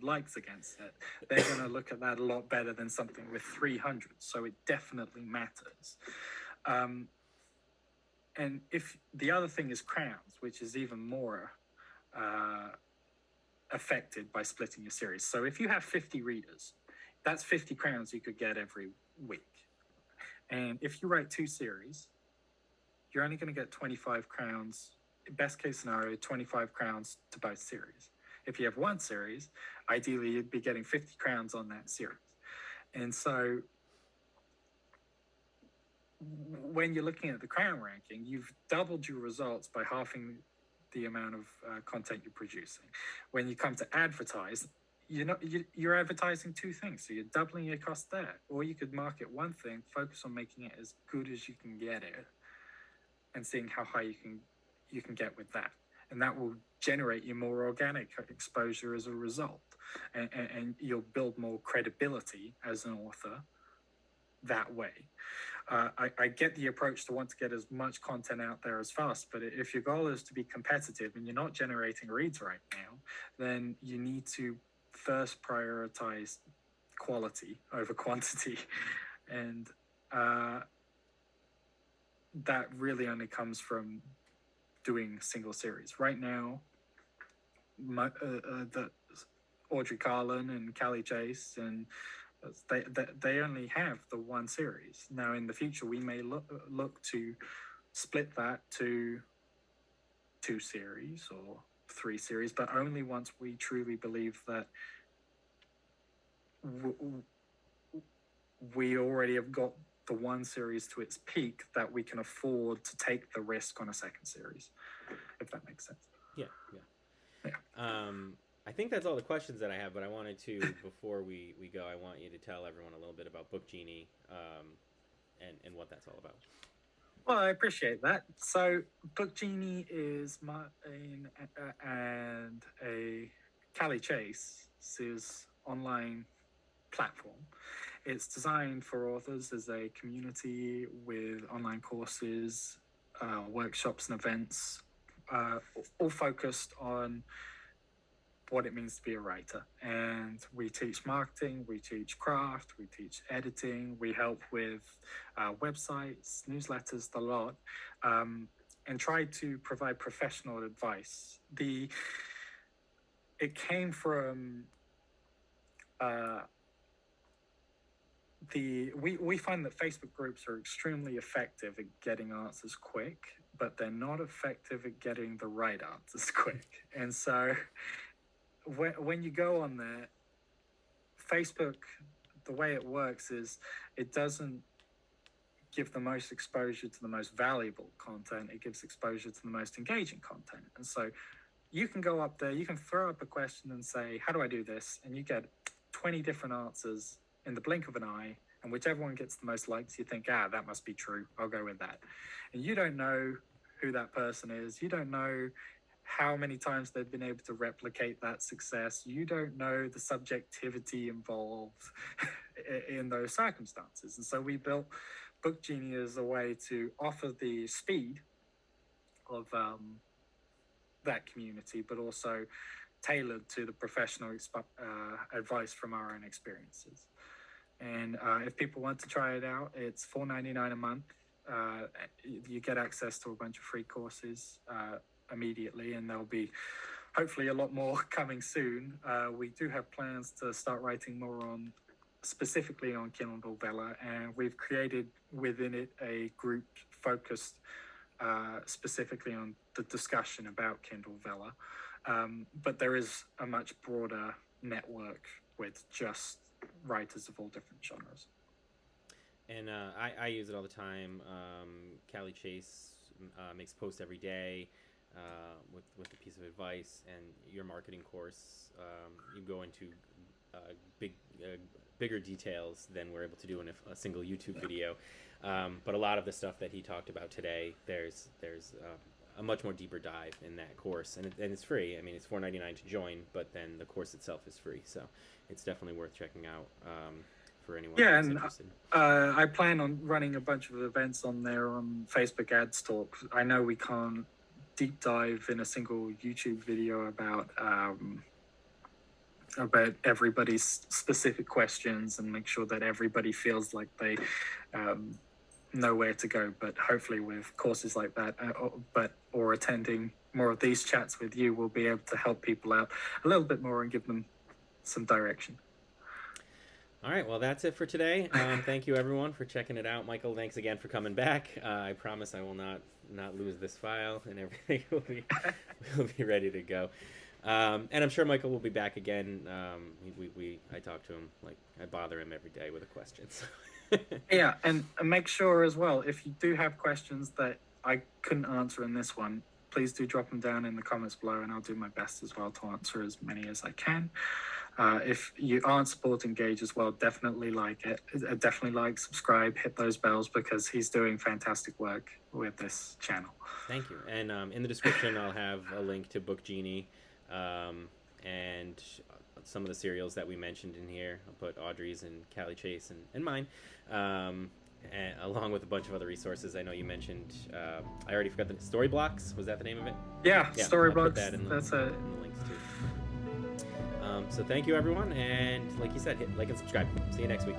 likes against it, they're going to look at that a lot better than something with 300. So it definitely matters. And if the other thing is crowns, which is even more affected by splitting your series. So if you have 50 readers, that's 50 crowns you could get every week. And if you write two series, you're only going to get 25 crowns. Best case scenario, 25 crowns to both series. If you have one series, ideally you'd be getting 50 crowns on that series. And so when you're looking at the crown ranking, you've doubled your results by halving the amount of content you're producing. When you come to advertise, you're advertising two things, so you're doubling your cost there. Or you could market one thing, focus on making it as good as you can get it, and seeing how high you can get with that, and that will generate you more organic exposure as a result, and you'll build more credibility as an author that way. I get the approach to want to get as much content out there as fast, but if your goal is to be competitive and you're not generating reads right now, then you need to first prioritize quality over quantity. And that really only comes from doing single series. Right now, the Audrey Carlin and Callie Chase and they only have the one series. Now in the future we may look to split that to 2 series or 3 series, but only once we truly believe that we already have got the one series to its peak that we can afford to take the risk on a second series, if that makes sense. Yeah. I think that's all the questions that I have, but I wanted to, before we go, I want you to tell everyone a little bit about Book Genie, and what that's all about. Well, I appreciate that. So, Book Genie is mine and a Callie Chase's online platform. It's designed for authors as a community with online courses, workshops, and events, all focused on what it means to be a writer. And we teach marketing, we teach craft, we teach editing, we help with websites, newsletters, the lot, and try to provide professional advice. It came from we find that Facebook groups are extremely effective at getting answers quick, but they're not effective at getting the right answers quick. And so when you go on there, Facebook, the way it works is it doesn't give the most exposure to the most valuable content. It gives exposure to the most engaging content. And so you can go up there, you can throw up a question and say, how do I do this? And you get 20 different answers in the blink of an eye. And whichever one gets the most likes, you think, that must be true. I'll go with that. And you don't know who that person is. You don't know how many times they've been able to replicate that success. You don't know the subjectivity involved in those circumstances. And so we built Book Genie as a way to offer the speed of that community, but also tailored to the professional advice from our own experiences. And if people want to try it out, it's $4.99 a month. You get access to a bunch of free courses immediately, and there'll be hopefully a lot more coming soon. We do have plans to start writing more specifically on Kindle Vella, and we've created within it a group focused specifically on the discussion about Kindle Vella. But there is a much broader network with just writers of all different genres. And I use it all the time. Callie Chase makes posts every day with a piece of advice, and your marketing course, you go into bigger details than we're able to do in a single YouTube video. But a lot of the stuff that he talked about today, there's a much more deeper dive in that course, and it's free. I mean, it's $4.99 to join, but then the course itself is free, so it's definitely worth checking out for anyone who's interested. I plan on running a bunch of events on there on Facebook Ads Talk. I know we can't deep dive in a single YouTube video about everybody's specific questions and make sure that everybody feels like they know where to go, but hopefully with courses like that or attending more of these chats with you, we'll be able to help people out a little bit more and give them some direction. All right, well, that's it for today. Thank you everyone for checking it out. Michael, thanks again for coming back. I promise I will not lose this file, and everything will be ready to go. And I'm sure Michael will be back again. I talk to him, like I bother him every day with a question. So. Yeah, and make sure as well, if you do have questions that I couldn't answer in this one, please do drop them down in the comments below, and I'll do my best as well to answer as many as I can. If you aren't supporting Gage as well, definitely like it. Definitely like, subscribe, hit those bells, because he's doing fantastic work with this channel. Thank you. And in the description, I'll have a link to Book Genie, and some of the serials that we mentioned in here. I'll put Audrey's and Callie Chase and mine, and along with a bunch of other resources. I know you mentioned. I already forgot the story blocks. Was that the name of it? Yeah, story I'll put blocks. that in That's in the links too. So thank you everyone, and like you said, hit like and subscribe. See you next week.